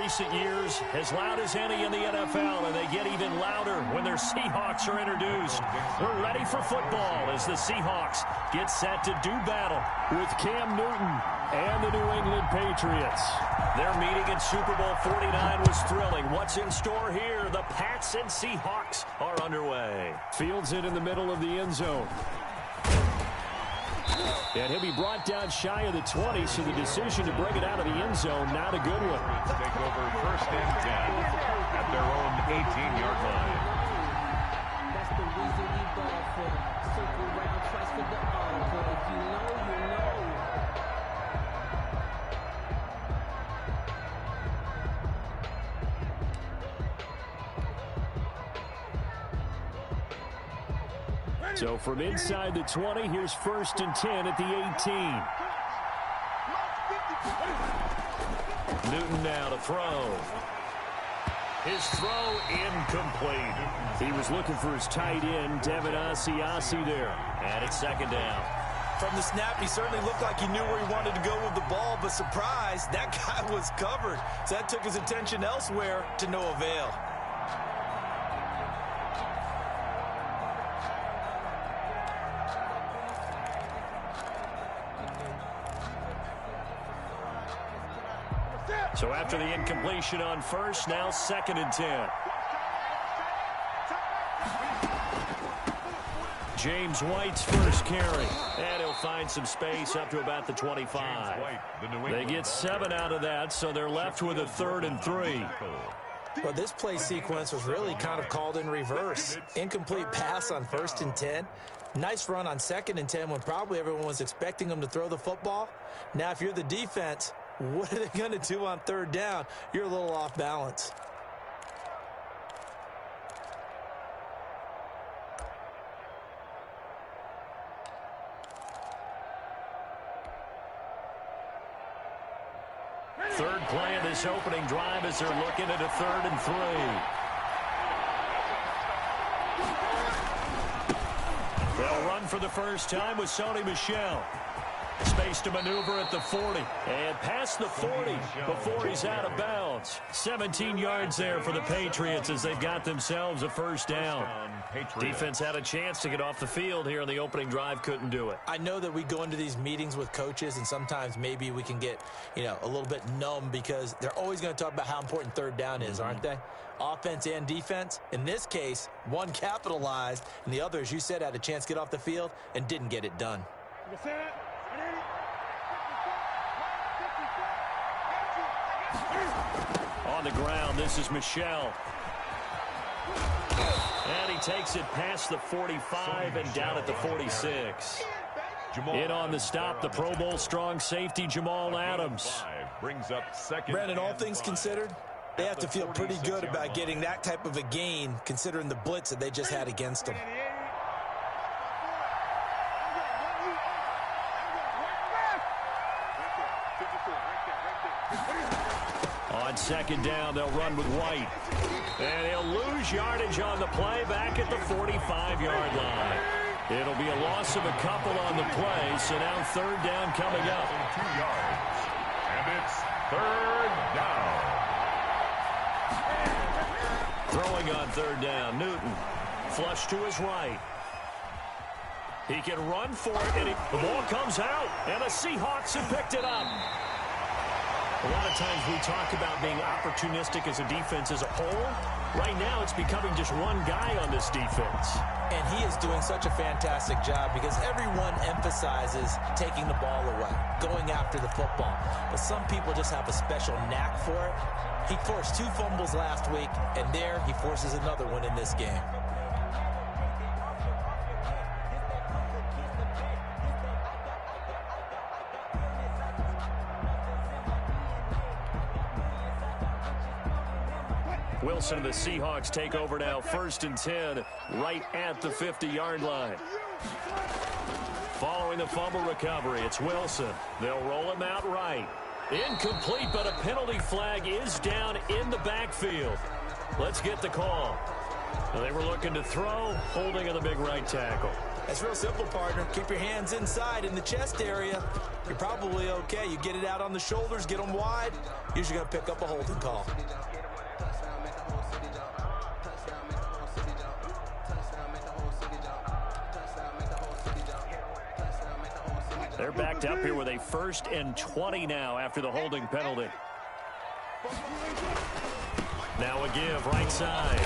recent years, as loud as any in the NFL, and they get even louder when their Seahawks are introduced. We're ready for football as the Seahawks get set to do battle with Cam Newton and the New England Patriots. Their meeting in Super Bowl 49 was thrilling. What's in store here? The Pats and Seahawks are underway. Fields it in the middle of the end zone. And he'll be brought down shy of the 20, so the decision to bring it out of the end zone, not a good one. Take over 1st and 10 at their own 18-yard line. That's the reason we ball for. Circle round, twice for the encore. If you know, you know. So from inside the 20, here's 1st and 10 at the 18. Newton now to throw. His throw incomplete. He was looking for his tight end, Devin Asiasi there. And it's 2nd down. From the snap, he certainly looked like he knew where he wanted to go with the ball, but surprise, that guy was covered. So that took his attention elsewhere to no avail. So after the incompletion on 1st, now 2nd and 10. James White's first carry. And he'll find some space up to about the 25. They get 7 out of that, so they're left with a 3rd and 3. Well, this play sequence was really kind of called in reverse. Incomplete pass on 1st and 10. Nice run on 2nd and 10 when probably everyone was expecting them to throw the football. Now, if you're the defense, what are they going to do on 3rd down? You're a little off balance. Third play of this opening drive as they're looking at a 3rd and 3. They'll run for the first time with Sony Michel. Space to maneuver at the 40. And past the 40 before he's out of bounds. 17 yards there for the Patriots as they've got themselves a 1st down. Defense had a chance to get off the field here on the opening drive, couldn't do it. I know that we go into these meetings with coaches, and sometimes maybe we can get, a little bit numb because they're always going to talk about how important 3rd down is, aren't they? Offense and defense. In this case, one capitalized, and the other, as you said, had a chance to get off the field and didn't get it done. On the ground, this is Michel. And he takes it past the 45 and down at the 46. In on the stop, the Pro Bowl strong safety, Jamal Adams. Brings up 2nd. Brandon, all things considered, they have to feel pretty good about getting that type of a gain considering the blitz that they just had against them. On 2nd down, they'll run with White. And he'll lose yardage on the play back at the 45-yard line. It'll be a loss of a couple on the play, so now 3rd down coming up. 2 yards. And it's 3rd down. Throwing on 3rd down, Newton. Flush to his right. He can run for it, and the ball comes out, and the Seahawks have picked it up. A lot of times we talk about being opportunistic as a defense as a whole. Right now it's becoming just one guy on this defense. And he is doing such a fantastic job because everyone emphasizes taking the ball away, going after the football. But some people just have a special knack for it. He forced 2 fumbles last week, and there he forces another one in this game. Wilson and the Seahawks take over now, 1st and 10, right at the 50-yard line. Following the fumble recovery, it's Wilson. They'll roll him out right. Incomplete, but a penalty flag is down in the backfield. Let's get the call. They were looking to throw, holding of the big right tackle. It's real simple, partner. Keep your hands inside in the chest area. You're probably okay. You get it out on the shoulders, get them wide. Usually going to pick up a holding call. They're backed up here with a 1st and 20 now after the holding penalty. Now a give right side.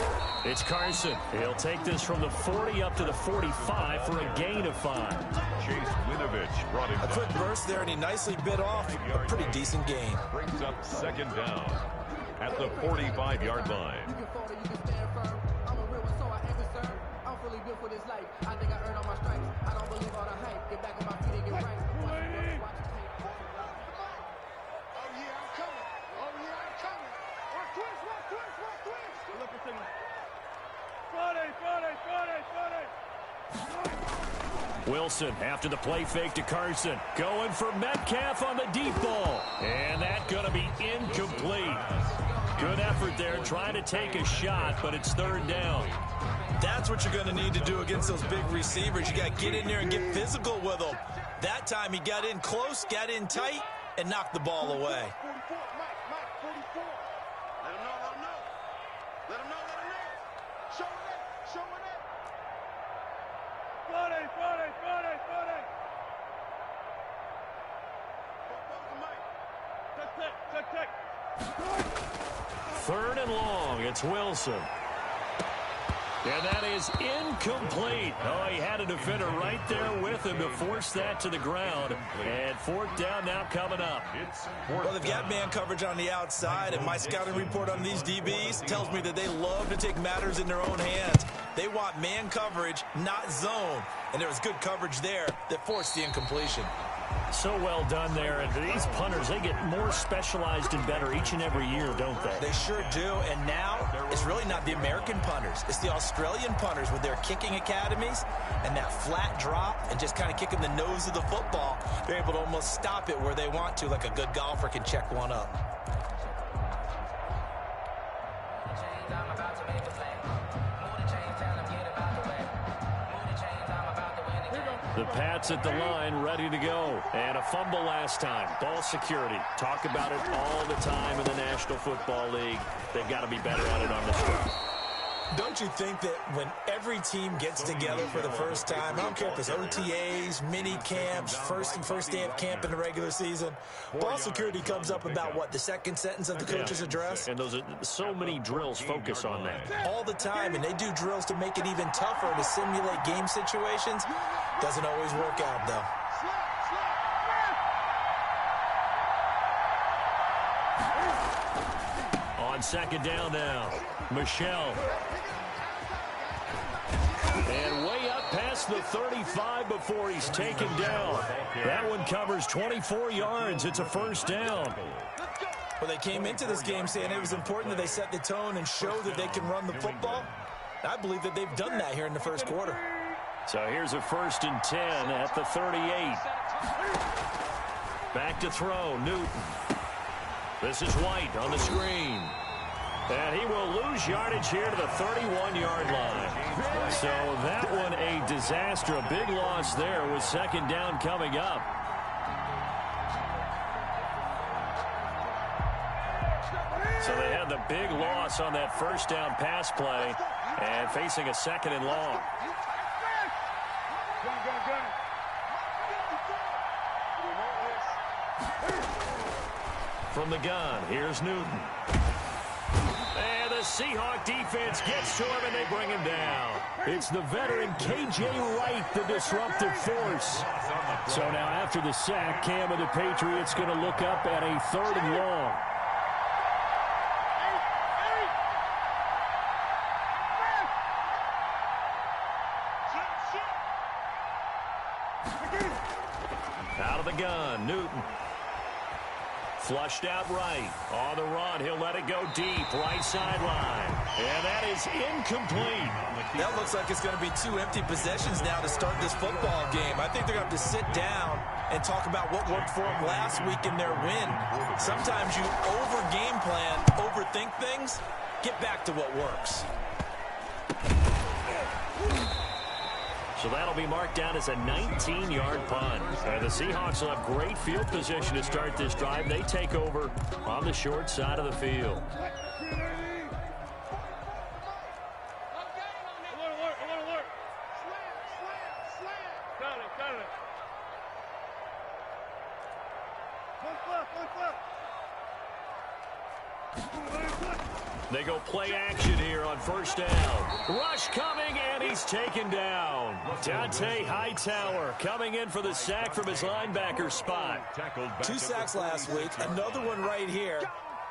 It's Carson. He'll take this from the 40 up to the 45 for a gain of 5. Chase Winovich brought him a quick burst there, and he nicely bit off a pretty decent gain. Brings up 2nd down at the 45-yard line. Wilson after the play fake to Carson. Going for Metcalf on the deep ball. And that's going to be incomplete. Good effort there trying to take a shot, but it's 3rd down. That's what you're going to need to do against those big receivers. You got to get in there and get physical with them. That time he got in close, got in tight, and knocked the ball away. Third and long. It's Wilson. And that is incomplete. Oh, he had a defender right there with him to force that to the ground. And 4th down now coming up. Well, they've got man coverage on the outside, and my scouting report on these DBs tells me that they love to take matters in their own hands. They want man coverage, not zone. And there was good coverage there that forced the incompletion. So well done there. And these punters, they get more specialized and better each and every year, don't they? They sure do. And now it's really not the American punters. It's the Australian punters with their kicking academies and that flat drop and just kind of kicking the nose of the football. They're able to almost stop it where they want to, like a good golfer can check one up. The Pats at the line, ready to go. And a fumble last time. Ball security. Talk about it all the time in the National Football League. They've got to be better at it on this one. Don't you think that when every team gets together for the first time, I don't care if it's OTAs, mini camps, first day of camp in the regular season, ball security comes up about, what, the second sentence of the coach's address? And those are so many drills focus on that. All the time, and they do drills to make it even tougher to simulate game situations. Doesn't always work out, though. On 2nd down now, Michelle. And way up past the 35 before he's taken down. That one covers 24 yards. It's a 1st down. Well, they came into this game saying it was important that they set the tone and show that they can run the football. I believe that they've done that here in the 1st quarter. So here's a 1st and 10 at the 38. Back to throw, Newton. This is White on the screen. And he will lose yardage here to the 31-yard line. So that one a disaster. A big loss there with 2nd down coming up. So they had the big loss on that 1st down pass play and facing a 2nd and long. From the gun, here's Newton. And the Seahawk defense gets to him, and they bring him down. It's the veteran K.J. Wright, the disruptive force. So now after the sack, Cam of the Patriots going to look up at a 3rd and long. Out of the gun, Newton. Flushed out right. On the run, he'll let it go deep. Right sideline. And that is incomplete. That looks like it's going to be 2 empty possessions now to start this football game. I think they're going to have to sit down and talk about what worked for them last week in their win. Sometimes you over-game plan, overthink things. Get back to what works. So that'll be marked down as a 19-yard punt. And the Seahawks will have great field position to start this drive. They take over on the short side of the field. They go play action here on first down. Rush coming, and he's taken down. Dante Hightower coming in for the sack from his linebacker spot. 2 sacks last week, another one right here.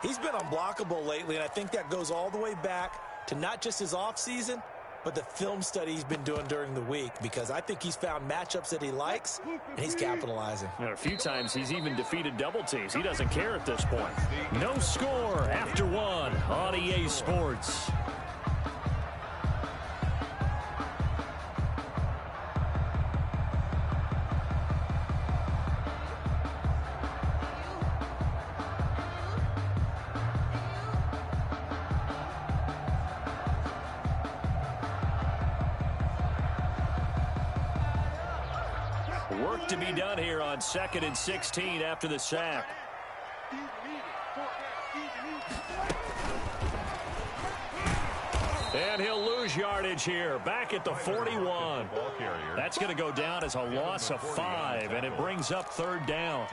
He's been unblockable lately, and I think that goes all the way back to not just his offseason, but the film study he's been doing during the week, because I think he's found matchups that he likes, and he's capitalizing. And a few times he's even defeated double teams. He doesn't care at this point. No score after 1 on EA Sports. Work to be done here on 2nd and 16 after the sack. And he'll lose yardage here, back at the 41. That's going to go down as a loss of 5, and it brings up 3rd down.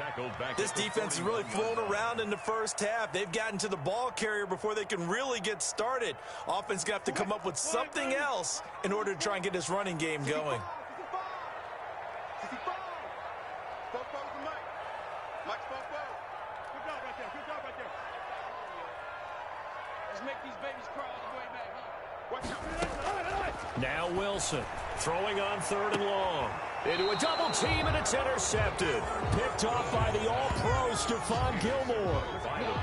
This defense has really flown around in the first half. They've gotten to the ball carrier before they can really get started. Offense going to have to come up with something else in order to try and get this running game going. Now Wilson throwing on 3rd and long. Into a double team, and it's intercepted. Picked off by the all-pro Stephon Gilmore.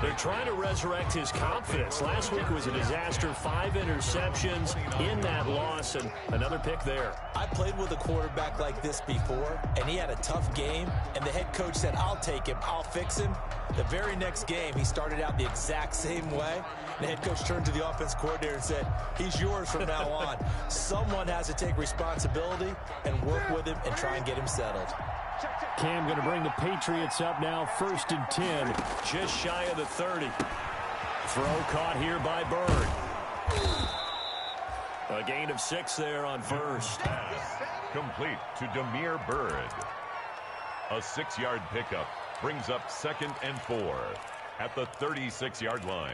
They're trying to resurrect his confidence. Last week was a disaster. 5 interceptions in that loss, and another pick there. I played with a quarterback like this before, and he had a tough game, and the head coach said, I'll take him, I'll fix him. The very next game, he started out the exact same way. The head coach turned to the offense coordinator and said, he's yours from now on. Someone has to take responsibility and work with him and try and get him settled. Cam going to bring the Patriots up now, 1st and 10, just shy of the 30. Throw caught here by Bird. A gain of 6 there on 1st. Complete to Damiere Byrd. A 6-yard pickup brings up 2nd and 4 at the 36-yard line.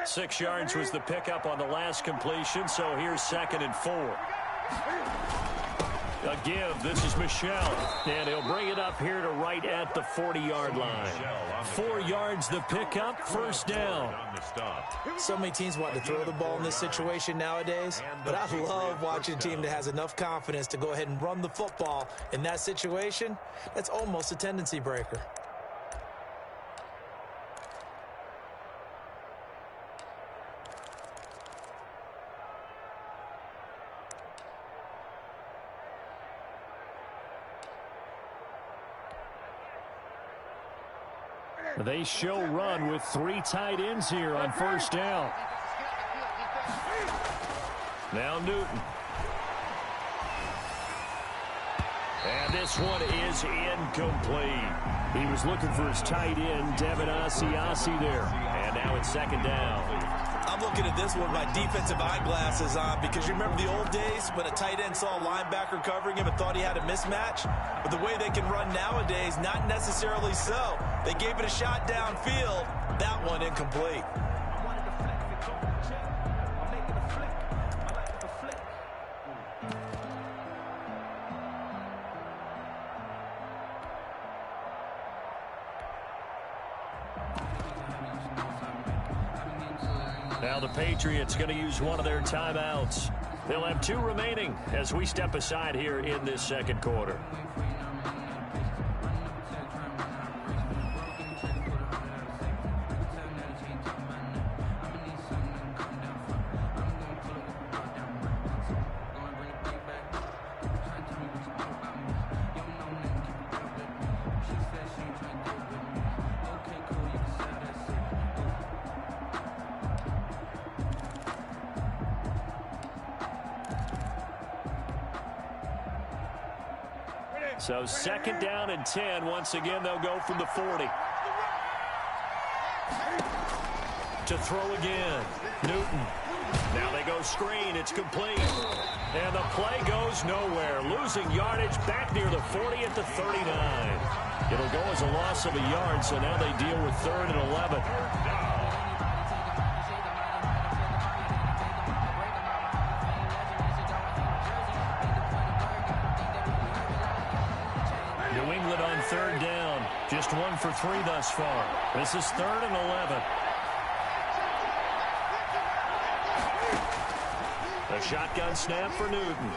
Six yards was the pickup on the last completion, so here's 2nd and 4. A give. This is Michel, and he'll bring it up here to right at the 40-yard line. 4 yards the pickup, 1st down. So many teams want to throw the ball in this situation nowadays, but I love watching a team that has enough confidence to go ahead and run the football in that situation. That's almost a tendency breaker. They show run with 3 tight ends here on 1st down. Now Newton. And this one is incomplete. He was looking for his tight end, Devin Asiasi there. And now it's 2nd down. I'm looking at this one with my defensive eyeglasses on, because you remember the old days when a tight end saw a linebacker covering him and thought he had a mismatch? But the way they can run nowadays, not necessarily so. They gave it a shot downfield. That one incomplete. Now the Patriots going to use one of their timeouts. They'll have 2 remaining as we step aside here in this 2nd quarter. So 2nd down and 10. Once again, they'll go from the 40. To throw again. Newton. Now they go screen. It's complete. And the play goes nowhere. Losing yardage back near the 40 at the 39. It'll go as a loss of a yard, so now they deal with 3rd and 11. New England on 3rd down. Just 1 for 3 thus far. This is 3rd and 11. A shotgun snap for Newton.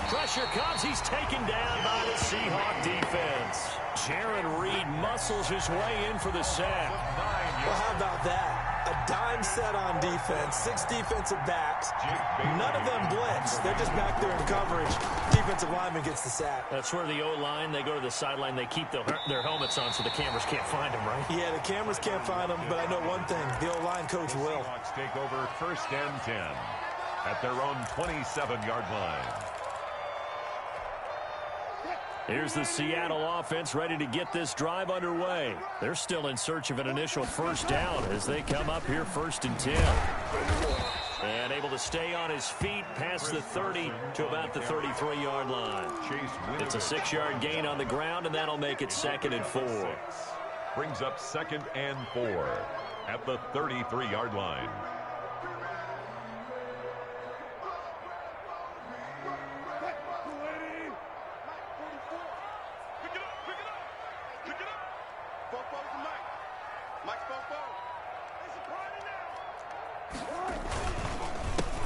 Pressure comes. He's taken down by the Seahawk defense. Jaron Reed muscles his way in for the sack. Well, how about that? A dime set on defense, 6 defensive backs. None of them blitz. They're just back there in coverage. Defensive lineman gets the sack. That's where the O-line, they go to the sideline, they keep their helmets on so the cameras can't find them, right? Yeah, the cameras can't find them, but I know one thing. The O-line coach will. Seahawks take over 1st and 10 at their own 27-yard line. Here's the Seattle offense ready to get this drive underway. They're still in search of an initial 1st down as they come up here 1st and 10. And able to stay on his feet past the 30 to about the 33-yard line. It's a 6-yard gain on the ground, and that'll make it 2nd and 4. Brings up 2nd and 4 at the 33-yard line.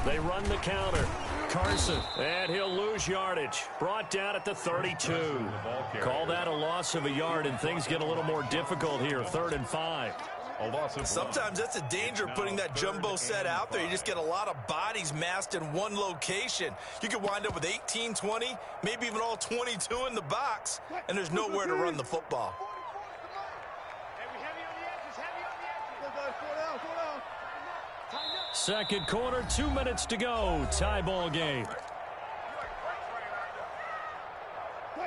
They run the counter. Carson, and he'll lose yardage. Brought down at the 32. Call that a loss of a yard, and things get a little more difficult here. 3rd and 5. Sometimes that's the danger of putting that jumbo set out there. You just get a lot of bodies massed in one location. You could wind up with 18, 20, maybe even all 22 in the box, and there's nowhere to run the football. Second quarter, 2 minutes to go. Tie ball game.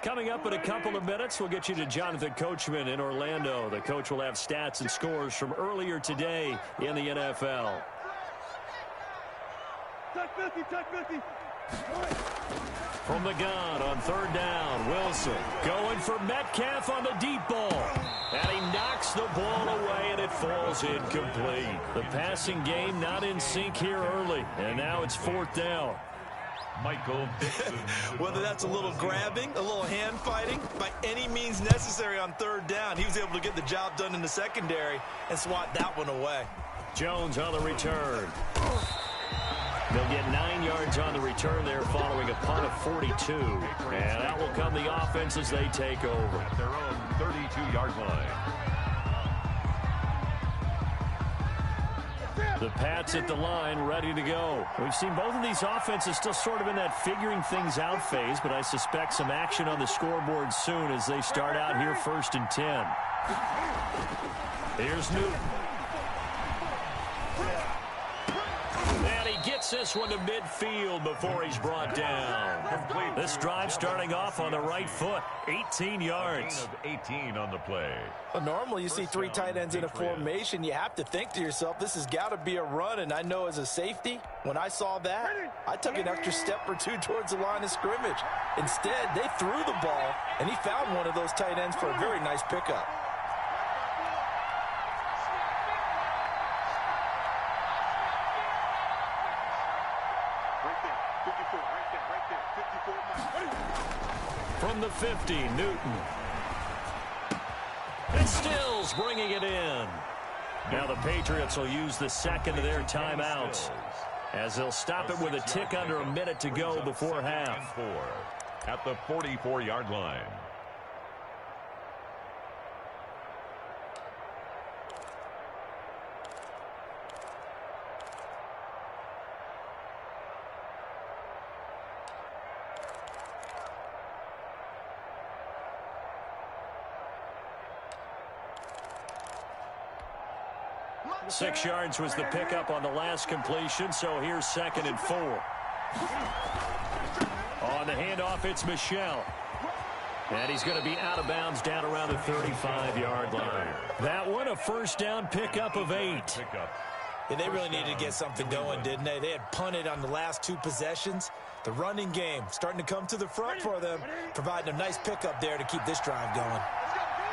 Coming up in a couple of minutes, we'll get you to Jonathan Coachman in Orlando. The coach will have stats and scores from earlier today in the NFL. From the gun on 3rd down, Wilson going for Metcalf on the deep ball. And he knocks the ball away, and it falls incomplete. The passing game not in sync here early, and now it's 4th down. Michael Dixon. Whether that's a little grabbing, a little hand fighting, by any means necessary on 3rd down, he was able to get the job done in the secondary and swat that one away. Jones on the return. They'll get 9 yards on the return there following a punt of 42. And out will come the offense as they take over. At their own 32-yard line. The Pats at the line, ready to go. We've seen both of these offenses still sort of in that figuring things out phase, but I suspect some action on the scoreboard soon as they start out here 1st and 10. Here's Newton. And he gets this one to midfield before he's brought down. This drive starting off on the right foot, 18 yards. 18 on the play. Well, normally you see 3 tight ends in a formation. You have to think to yourself, this has got to be a run. And I know as a safety, when I saw that, I took an extra step or 2 towards the line of scrimmage. Instead, they threw the ball, and he found one of those tight ends for a very nice pickup. From the 50, Newton. And Stills bringing it in. Now the Patriots will use the second of their timeouts as they'll stop it with a tick under a minute to go before half. At the 44-yard line. Six yards was the pickup on the last completion, so here's 2nd and 4. On the handoff, it's Michel. And he's going to be out of bounds down around the 35-yard line. That one, a first down pickup of 8. Yeah, they really needed to get something going, didn't they? They had punted on the last 2 possessions. The running game starting to come to the front for them, providing a nice pickup there to keep this drive going.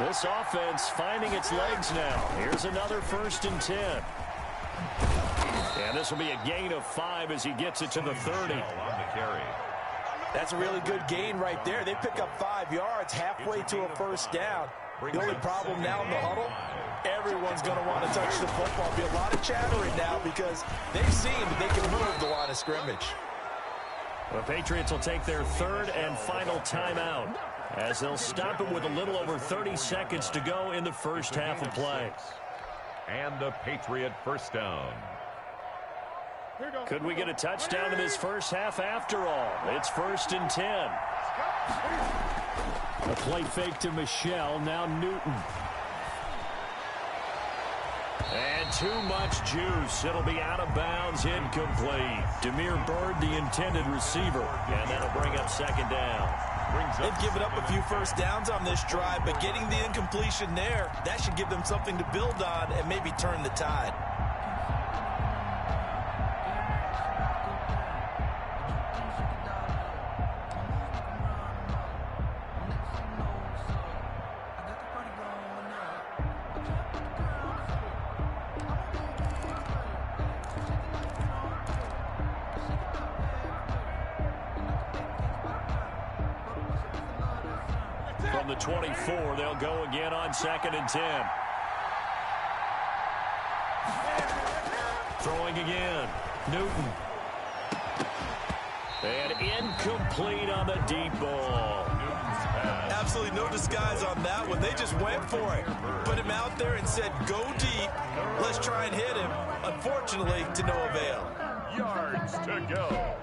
This offense finding its legs now. Here's another 1st and 10. And this will be a gain of 5 as he gets it to the 30. That's a really good gain right there. They pick up 5 yards halfway to a first down. The only problem now in the huddle, everyone's going to want to touch the football. There'll be a lot of chattering now because they've seen that they can move the line of scrimmage. The Patriots will take their 3rd and final timeout as they'll stop it with a little over 30 seconds to go in the first half of play. And a Patriot first down. Could we get a touchdown in this first half after all? It's 1st and 10. A play fake to Michel, now Newton. And too much juice. It'll be out of bounds, incomplete. Damiere Byrd, the intended receiver. And that'll bring up 2nd down. They've given up a few first downs on this drive, but getting the incompletion there, that should give them something to build on and maybe turn the tide. From the 24, they'll go again on 2nd and 10. Throwing again. Newton. And incomplete on the deep ball. Absolutely no disguise on that one. They just went for it. Put him out there and said, go deep. Let's try and hit him. Unfortunately, to no avail. Yards to go.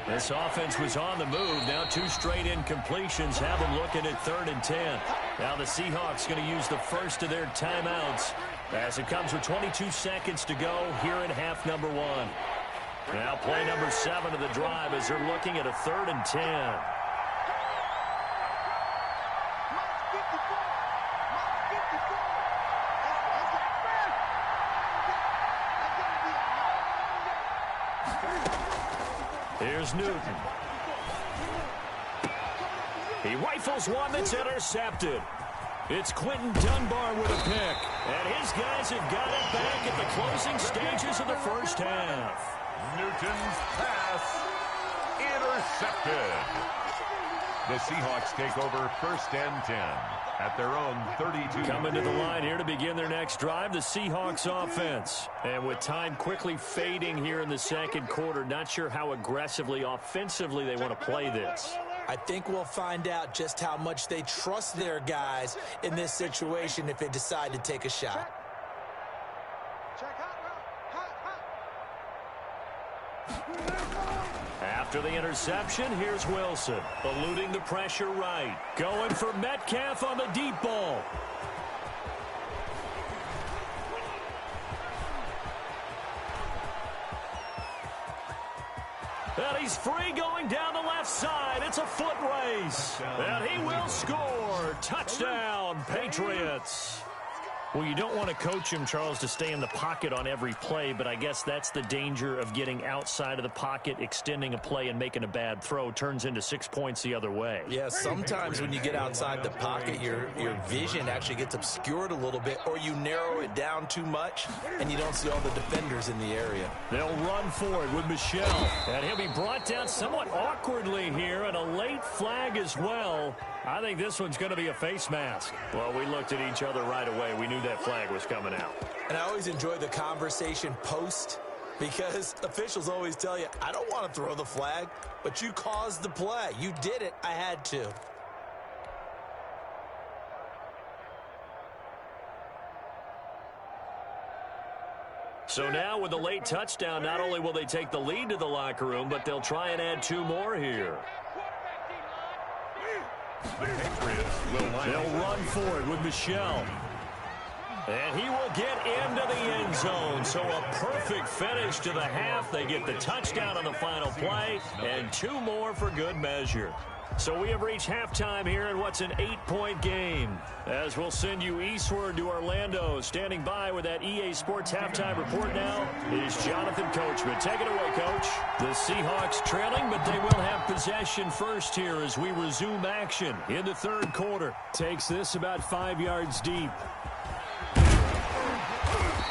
This offense was on the move. Now 2 straight incompletions have them looking at 3rd and 10. Now the Seahawks going to use the first of their timeouts as it comes with 22 seconds to go here in half number 1. Now play number 7 of the drive as they're looking at a 3rd and 10. Here's Newton. He rifles one that's intercepted. It's Quentin Dunbar with a pick. And his guys have got it back at the closing stages of the first half. Newton's pass intercepted. The Seahawks take over 1st and 10 at their own 32. Coming to the line here to begin their next drive, the Seahawks offense. And with time quickly fading here in the 2nd quarter, not sure how aggressively, offensively they want to play this. I think we'll find out just how much they trust their guys in this situation if they decide to take a shot. After the interception, here's Wilson, eluding the pressure right. Going for Metcalf on the deep ball. And he's free going down the left side. It's a foot race. And he will score. Touchdown, Patriots. Well, you don't want to coach him, Charles, to stay in the pocket on every play, but I guess that's the danger of getting outside of the pocket, extending a play, and making a bad throw. Turns into 6 points the other way. Yeah, sometimes when you get outside the pocket, your vision actually gets obscured a little bit, or you narrow it down too much, and you don't see all the defenders in the area. They'll run for it with Michel, and he'll be brought down somewhat awkwardly here, and a late flag as well. I think this one's going to be a face mask. Well, we looked at each other right away. We knew that flag was coming out. And I always enjoy the conversation post because officials always tell you, I don't want to throw the flag, but you caused the play. You did it. I had to. So now with a late touchdown, not only will they take the lead to the locker room, but they'll try and add 2 more here. The Patriots will line up. They'll run for it with Michelle. And he will get into the end zone. So a perfect finish to the half. They get the touchdown on the final play, and 2 more for good measure. So we have reached halftime here in what's an 8-point game. As we'll send you eastward to Orlando. Standing by with that EA Sports halftime report now is Jonathan Coachman. Take it away, Coach. The Seahawks trailing, but they will have possession first here as we resume action in the third quarter. Takes this about 5 yards deep.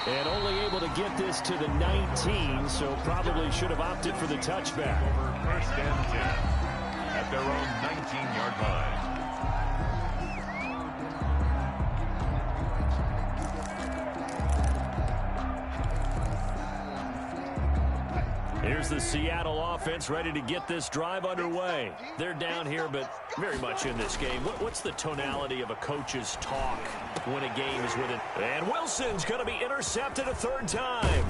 And only able to get this to the 19, so probably should have opted for the touchback. Over first and 10. At their own 19-yard line. Here's the Seattle offense ready to get this drive underway. They're down here, but very much in this game. What's the tonality of a coach's talk when a game is within? And Wilson's going to be intercepted a 3rd time.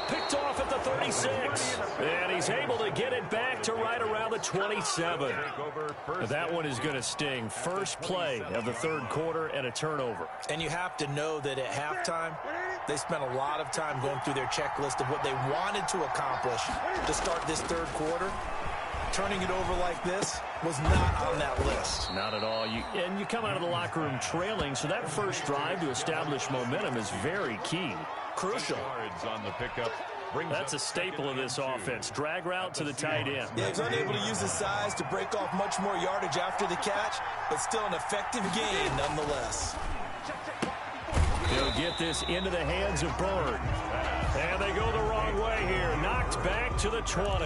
Picked off at the 36. And he's able to get it back to right around the 27. That one is going to sting. First play of the third quarter and a turnover. And you have to know that at halftime, they spent a lot of time going through their checklist of what they wanted to accomplish to start this third quarter. Turning it over like this was not on that list. Not at all. And you come out of the locker room trailing, so that first drive to establish momentum is very key. Crucial. On the pickup. That's a staple of this offense. Drag route to the tight end. Yeah, he's unable to use his size to break off much more yardage after the catch, but still an effective gain nonetheless. They'll get this into the hands of Bird. And they go the wrong way here. Knocked back to the 20.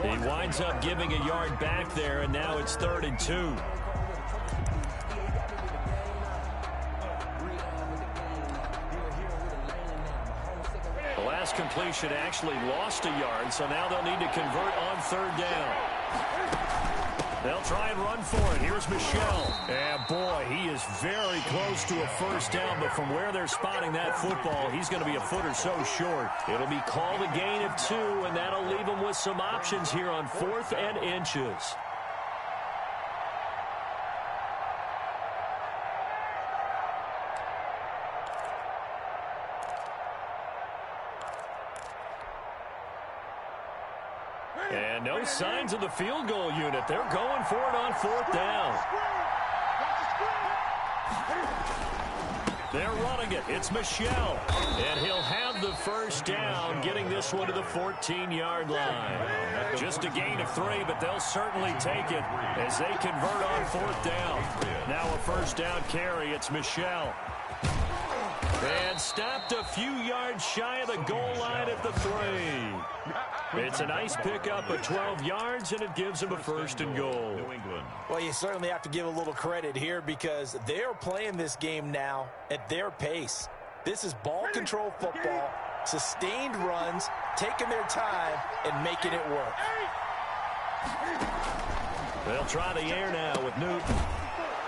He winds up giving a yard back there, and now it's 3rd and 2. The last completion actually lost a yard, so now they'll need to convert on 3rd down. They'll try and run for it. Here's Michelle. And boy, he is very close to a first down, but from where they're spotting that football, he's going to be a foot or so short. It'll be called a gain of 2, and that'll leave him with some options here on 4th and inches. And no signs of the field goal unit. They're going for it on 4th down. They're running it. It's Michelle. And he'll have the first down, getting this one to the 14-yard line. Just a gain of 3, but they'll certainly take it as they convert on 4th down. Now a first down carry. It's Michelle. And stopped a few yards shy of the goal line at the 3. It's a nice pickup of 12 yards, and it gives him a 1st and goal. New England. Well, you certainly have to give a little credit here because they're playing this game now at their pace. This is ball control football, sustained runs, taking their time, and making it work. They'll try the air now with Newton.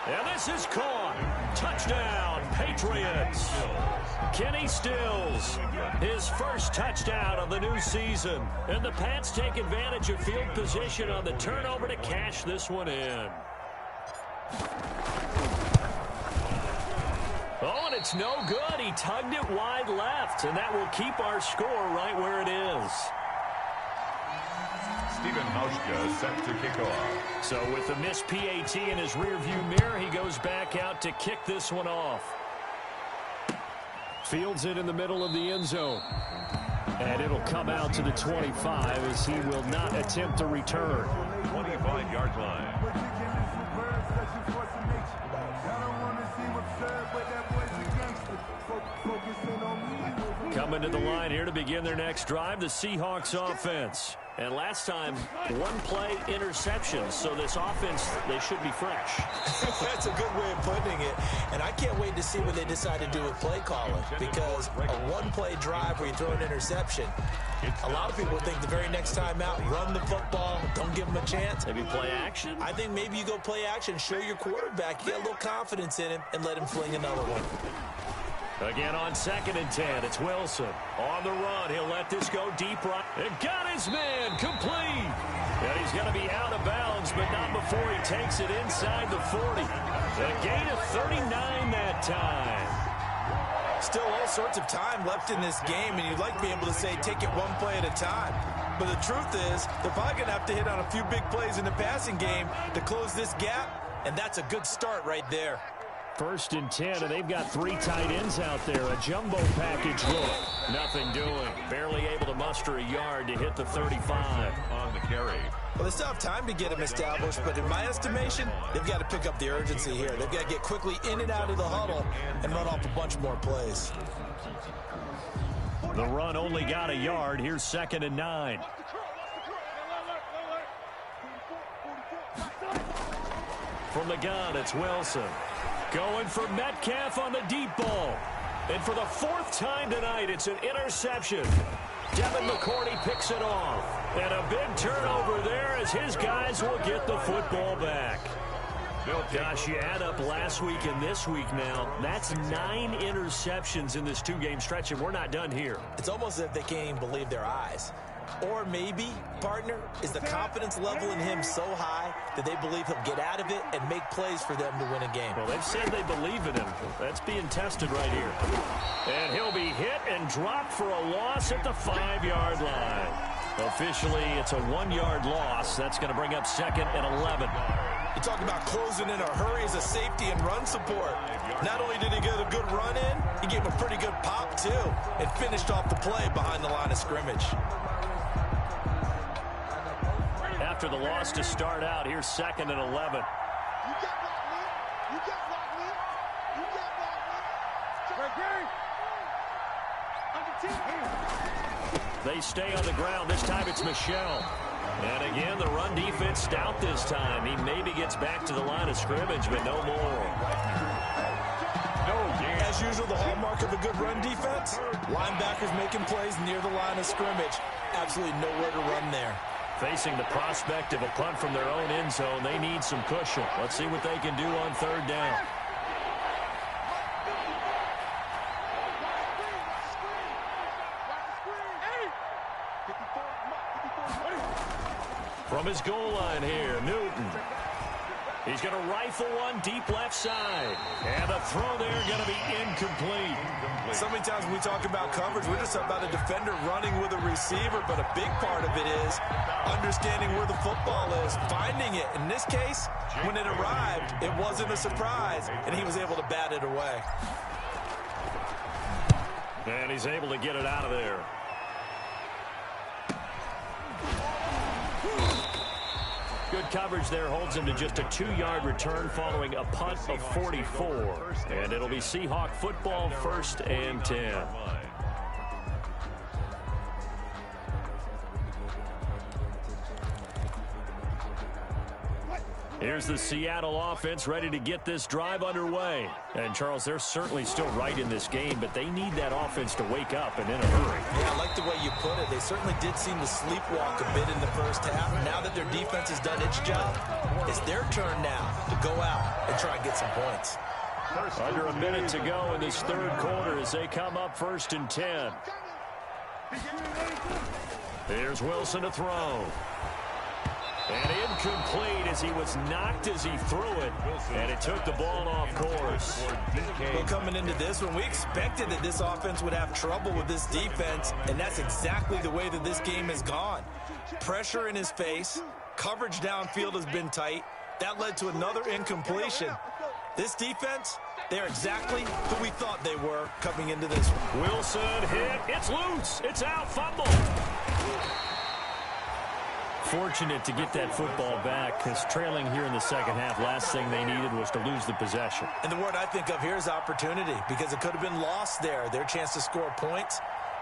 And this is caught. Touchdown, Patriots. Kenny Stills, his first touchdown of the new season. And the Pats take advantage of field position on the turnover to cash this one in. Oh, and it's no good. He tugged it wide left, and that will keep our score right where it is. Stephen Hauschka set to kick off. So with the missed PAT in his rearview mirror, he goes back out to kick this one off. Fields it in the middle of the end zone. And it'll come out to the 25 as he will not attempt to return. 25-yard line. Coming to the line here to begin their next drive, the Seahawks offense. And last time, 1-play interception. So this offense, they should be fresh. That's a good way of putting it. And I can't wait to see what they decide to do with play calling. Because a 1-play drive where you throw an interception, a lot of people think the very next time out, run the football, don't give them a chance. Maybe play action? I think maybe you go play action, show your quarterback, get a little confidence in him, and let him fling another one. Again on 2nd and 10, it's Wilson. On the run, he'll let this go deep right. And got his man complete. And he's going to be out of bounds, but not before before he takes it inside the 40. A gain of 39 that time. Still all sorts of time left in this game, and you'd like to be able to say take it one play at a time. But the truth is, they're probably going to have to hit on a few big plays in the passing game to close this gap, and that's a good start right there. 1st and 10, and they've got 3 tight ends out there. A jumbo package look. Nothing doing. Barely able to muster a yard to hit the 35 on the carry. Well, they still have time to get him established, but in my estimation, they've got to pick up the urgency here. They've got to get quickly in and out of the huddle and run off a bunch more plays. The run only got a yard. Here's 2nd and 9. From the gun, it's Wilson. Going for Metcalf on the deep ball. And for the 4th time tonight, it's an interception. Devin McCourty picks it off. And a big turnover there as his guys will get the football back. Gosh, you add up last week and this week now. That's 9 interceptions in this 2-game stretch, and we're not done here. It's almost as if they can't even believe their eyes. Or maybe, partner, is the confidence level in him so high that they believe he'll get out of it and make plays for them to win a game. Well, they've said they believe in him. That's being tested right here. And he'll be hit and dropped for a loss at the 5-yard line. Officially, it's a 1-yard loss. That's going to bring up 2nd and 11. You talk about closing in a hurry as a safety and run support. Not only did he get a good run in, he gave him a pretty good pop, too, and finished off the play behind the line of scrimmage. After the loss to start out, here's 2nd and 11. They stay on the ground. This time it's Michel. And again, the run defense stout this time. He maybe gets back to the line of scrimmage, but no more. As usual, the hallmark of a good run defense, linebackers making plays near the line of scrimmage. Absolutely nowhere to run there. Facing the prospect of a punt from their own end zone, they need some cushion. Let's see what they can do on 3rd down. From his goal line here, Newton. He's going to rifle one deep left side. And the throw there going to be incomplete. So many times when we talk about coverage, we're just about a defender running with a receiver, but a big part of it is understanding where the football is, finding it. In this case, when it arrived, it wasn't a surprise, and he was able to bat it away. And he's able to get it out of there. Good coverage there, holds him to just a 2-yard return following a punt of 44. And it'll be Seahawk football, 1st and 10. Here's the Seattle offense ready to get this drive underway. And, Charles, they're certainly still right in this game, but they need that offense to wake up and in a hurry. Yeah, I like the way you put it. They certainly did seem to sleepwalk a bit in the first half. Now that their defense has done its job, it's their turn now to go out and try and get some points. Under a minute to go in this 3rd quarter as they come up 1st and 10. Here's Wilson to throw. And incomplete as he was knocked as he threw it. And it took the ball off course. Well, coming into this one, we expected that this offense would have trouble with this defense, and that's exactly the way that this game has gone. Pressure in his face, coverage downfield has been tight. That led to another incompletion. This defense, they're exactly who we thought they were coming into this one. Wilson hit. It's loose. It's out. Fumble. Fortunate to get that football back, because trailing here in the 2nd half, last thing they needed was to lose the possession. And the word I think of here is opportunity, because it could have been lost there. Their chance to score points,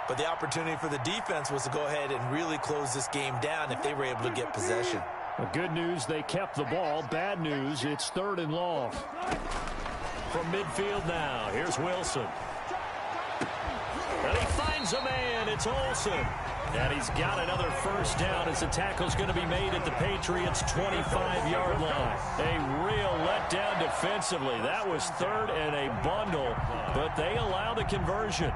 but the opportunity for the defense was to go ahead and really close this game down if they were able to get possession. Well, good news, they kept the ball. Bad news, it's 3rd and long. From midfield now, here's Wilson. And he finds a man. It's Olsen. And he's got another 1st down as the tackle's going to be made at the Patriots' 25-yard line. A real letdown defensively. That was 3rd and a bundle, but they allow the conversion.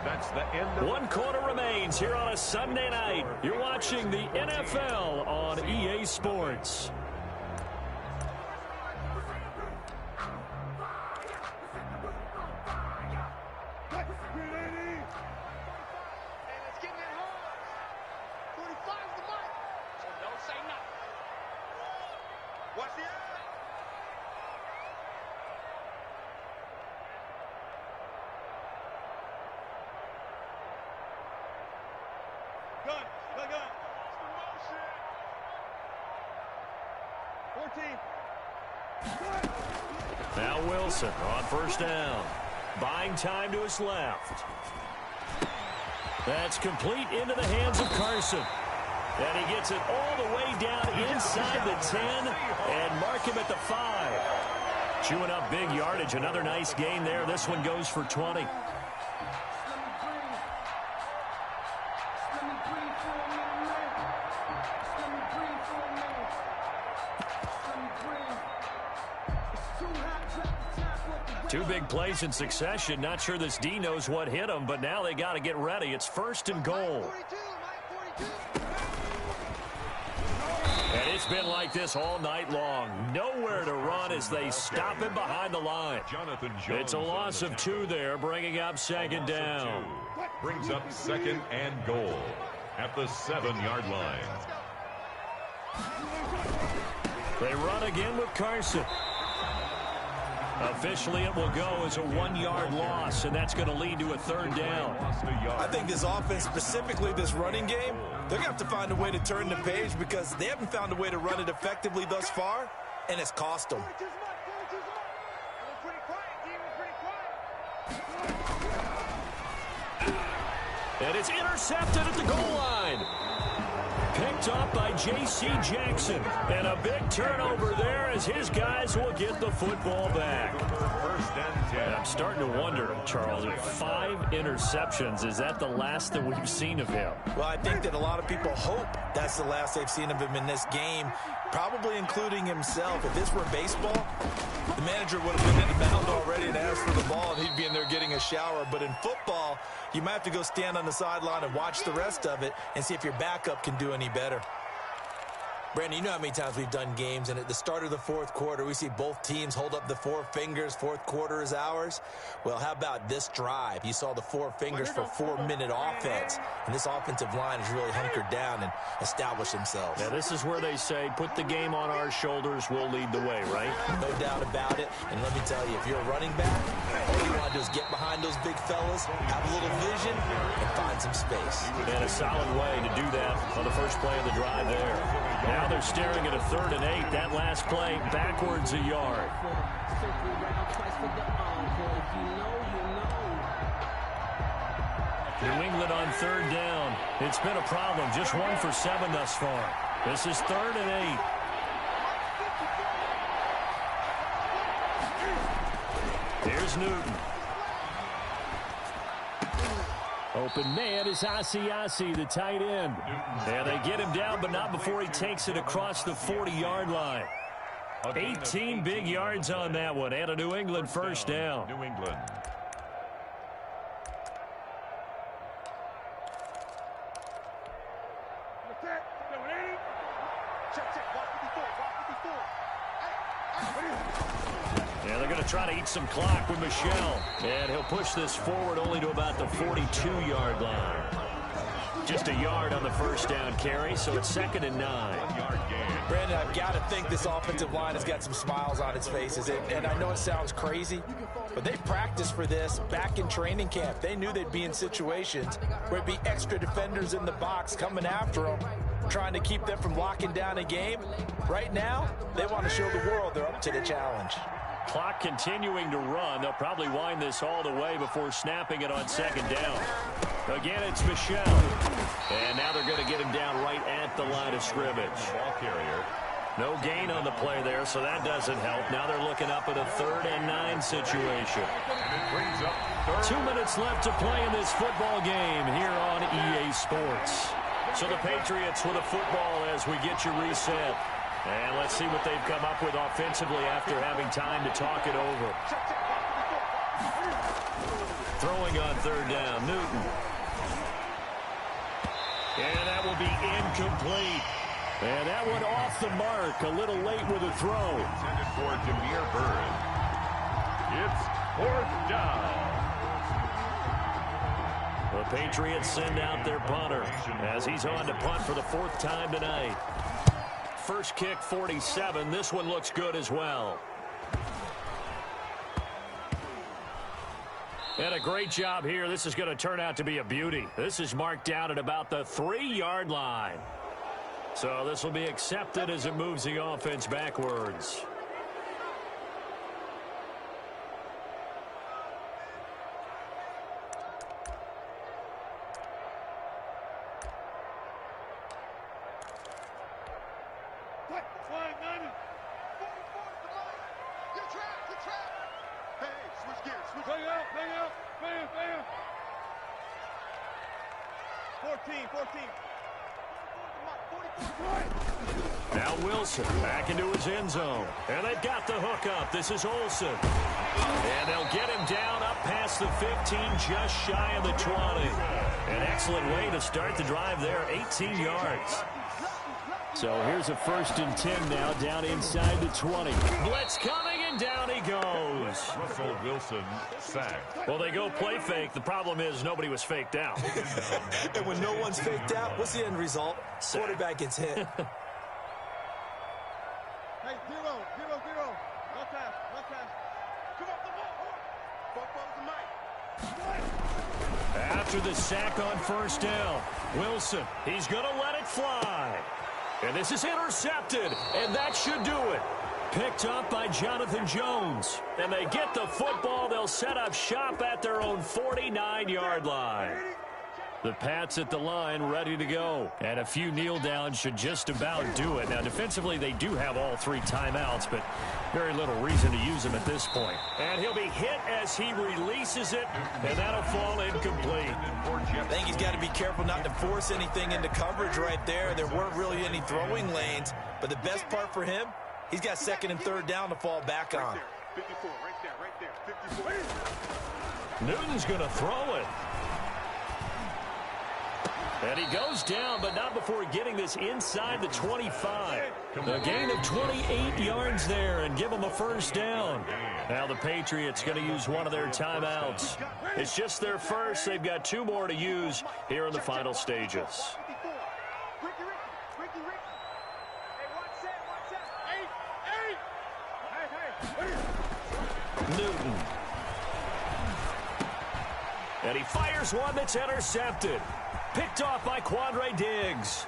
That's the end of 1 quarter remains here on a Sunday night. You're watching the NFL on EA Sports. Now Wilson on first down. Buying time to his left. That's complete into the hands of Carson. And he gets it all the way down inside the 10 and mark him at the 5. Chewing up big yardage. Another nice gain there. This one goes for 20. Two big plays in succession. Not sure this D knows what hit him, but now they got to get ready. It's first and goal. And it's been like this all night long. Nowhere to run as they stop him behind the line. It's a loss of 2 there, bringing up second down. Brings up second and goal at the 7-yard line. They run again with Carson. Officially, it will go as a 1-yard loss, and that's going to lead to a third down. I think this offense, specifically this running game, they're going to have to find a way to turn the page because they haven't found a way to run it effectively thus far, and it's cost them. And it's intercepted at the goal line. Picked up by J.C. Jackson. And a big turnover there as his guys will get the football back. First and 10. I'm starting to wonder, Charles, if 5 interceptions, is that the last that we've seen of him? Well, I think that a lot of people hope that's the last they've seen of him in this game, probably including himself. If this were baseball, the manager would have been in the mound already and asked for the ball, and he'd be in there getting a shower. But in football, you might have to go stand on the sideline and watch the rest of it and see if your backup can do any better. Brandon, you know how many times we've done games, and at the start of the fourth quarter, we see both teams hold up the 4 fingers. Fourth quarter is ours. Well, how about this drive? You saw the 4 fingers for 4-minute offense, and this offensive line has really hunkered down and established themselves. Now, this is where they say, put the game on our shoulders, we'll lead the way, right? No doubt about it. And let me tell you, if you're a running back, all you want to do is get behind those big fellas, have a little vision, and find some space. And a solid way to do that on the first play of the drive there. Now they're staring at a 3rd and 8. That last play backwards a yard. New England on 3rd down. It's been a problem. Just 1 for 7 thus far. This is 3rd and 8. Here's Newton. Open man is Asiasi, the tight end. And they get him down, but not before he takes it across the 40-yard line. 18 big yards on that one, and a New England first down. New England. Yeah, they're going to try to eat some clock with Michel. And he'll push this forward only to about the 42-yard line. Just a yard on the first down carry, so it's 2nd and 9. Brandon, I've got to think this offensive line has got some smiles on its faces. And I know it sounds crazy, but they practiced for this back in training camp. They knew they'd be in situations where it'd be extra defenders in the box coming after them, trying to keep them from locking down a game. Right now, they want to show the world they're up to the challenge. Clock continuing to run. They'll probably wind this all the way before snapping it on 2nd down. Again, it's Michel. And now they're going to get him down right at the line of scrimmage. Ball carrier. No gain on the play there, so that doesn't help. Now they're looking up at a 3rd and 9 situation. Brings up 3rd. 2 minutes left to play in this football game here on EA Sports. So the Patriots with a football as we get you reset. And let's see what they've come up with offensively after having time to talk it over. Throwing on third down, Newton. And that will be incomplete. And that one off the mark, a little late with a throw. Intended for Demir Bird. It's fourth down. The Patriots send out their punter as he's on to punt for the fourth time tonight. First kick, 47. This one looks good as well. And a great job here. This is going to turn out to be a beauty. This is marked down at about the 3-yard line. So this will be accepted as it moves the offense backwards. Now Wilson back into his end zone. And they've got the hook up. This is Olsen. And they'll get him down up past the 15, just shy of the 20. An excellent way to start the drive there, 18 yards. So here's a 1st and 10 now, down inside the 20. Blitz coming, and down he goes. Russell Wilson sacked. Well, they go play fake. The problem is nobody was faked out. And when no one's faked out, what's the end result? Quarterback gets hit. Hey, zero. No pass. Come on, the ball. After the sack on first down, Wilson, he's going to let it fly. And this is intercepted, and that should do it. Picked up by Jonathan Jones. And they get the football. They'll set up shop at their own 49-yard line. The Pats at the line ready to go. And a few kneel downs should just about do it. Now, defensively, they do have all 3 timeouts, but very little reason to use them at this point. And he'll be hit as he releases it, and that'll fall incomplete. I think he's got to be careful not to force anything into coverage right there. There weren't really any throwing lanes, but the best part for him, he's got 2nd and 3rd down to fall back on. 54, right there. 54. Newton's going to throw it. And he goes down, but not before getting this inside the 25. A gain of 28 yards there and give them a 1st down. Now the Patriots going to use one of their timeouts. It's just their first. They've got 2 more to use here in the final stages. Newton. And he fires one that's intercepted. Picked off by Quandre Diggs.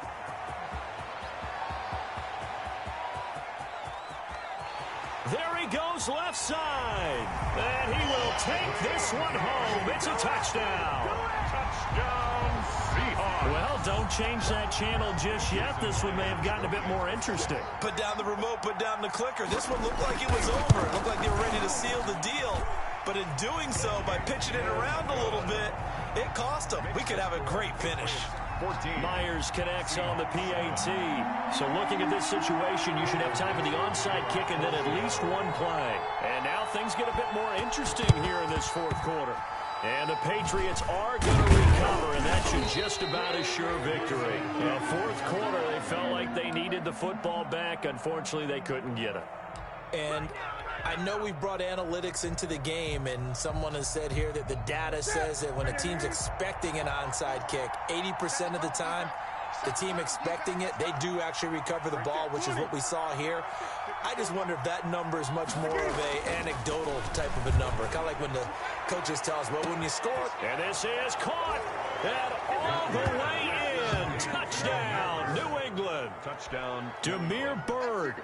There he goes left side. And he will take this one home. It's a touchdown. Touchdown, Seahawks. Well, don't change that channel just yet. This one may have gotten a bit more interesting. Put down the remote, put down the clicker. This one looked like it was over. It looked like they were ready to seal the deal. But in doing so, by pitching it around a little bit, it cost them. We could have a great finish. 14. Myers connects on the PAT. So looking at this situation, you should have time for the onside kick and then at least one play. And now things get a bit more interesting here in this 4th quarter. And the Patriots are going to recover, and that should just about assure victory. The 4th quarter, they felt like they needed the football back. Unfortunately, they couldn't get it. And I know we brought analytics into the game, and someone has said here that the data says that when a team's expecting an onside kick, 80% of the time, the team expecting it, they do actually recover the ball, which is what we saw here. I just wonder if that number is much more of an anecdotal type of a number. Kind of like when the coaches tell us, well, when you score. And this is caught. And all the way in. Touchdown, New England. Touchdown, Demir Bird.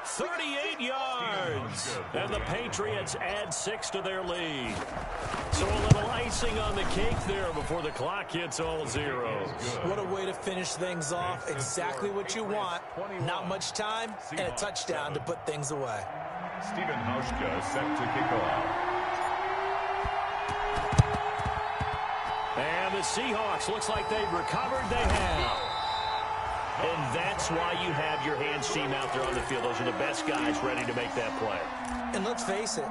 38 yards. And the Patriots add 6 to their lead. So a little icing on the cake there before the clock hits all zeros. What a way to finish things off. Exactly what you want. Not much time and a touchdown to put things away. Stephen Hauschka set to kick off. And the Seahawks, looks like they've recovered. They have. And that's why you have your hands team out there on the field. Those are the best guys ready to make that play. And let's face it,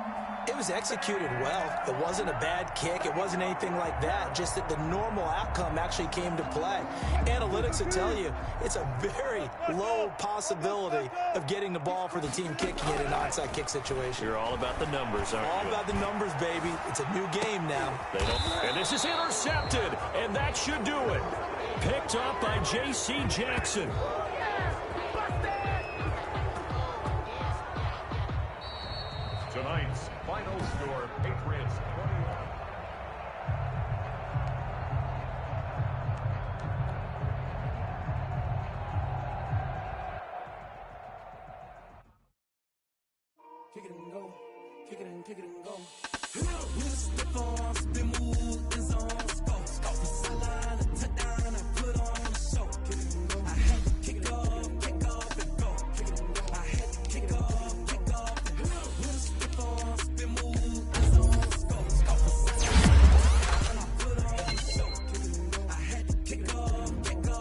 It was executed well. It wasn't a bad kick. It wasn't anything like that. Just that the normal outcome actually came to play. Analytics will tell you it's a very low possibility of getting the ball for the team kicking it in an onside kick situation. You're all about the numbers, aren't you? All about the numbers, baby. It's a new game now. And this is intercepted, and that should do it. Picked up by J.C. Jackson. Tonight's final score, Patriots 21. Kick it and go. Kick it and go. With stiff arms, spin move, is on scope. From sideline to touchdown, I put on a show. Kick it and go. I had to kick off and go. Kick it and go. I had to kick off and go. With stiff arms, spin move, is on scope. From sideline, I put on a show. Kick it and go. I had to kick off and go.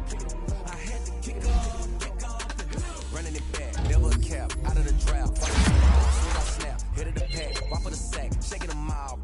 Kick it and go. I had to kick off and go. Running it back, never a cap, out of the drought. Swing on snap, hit of the pack, whop of the sack, shaking them out.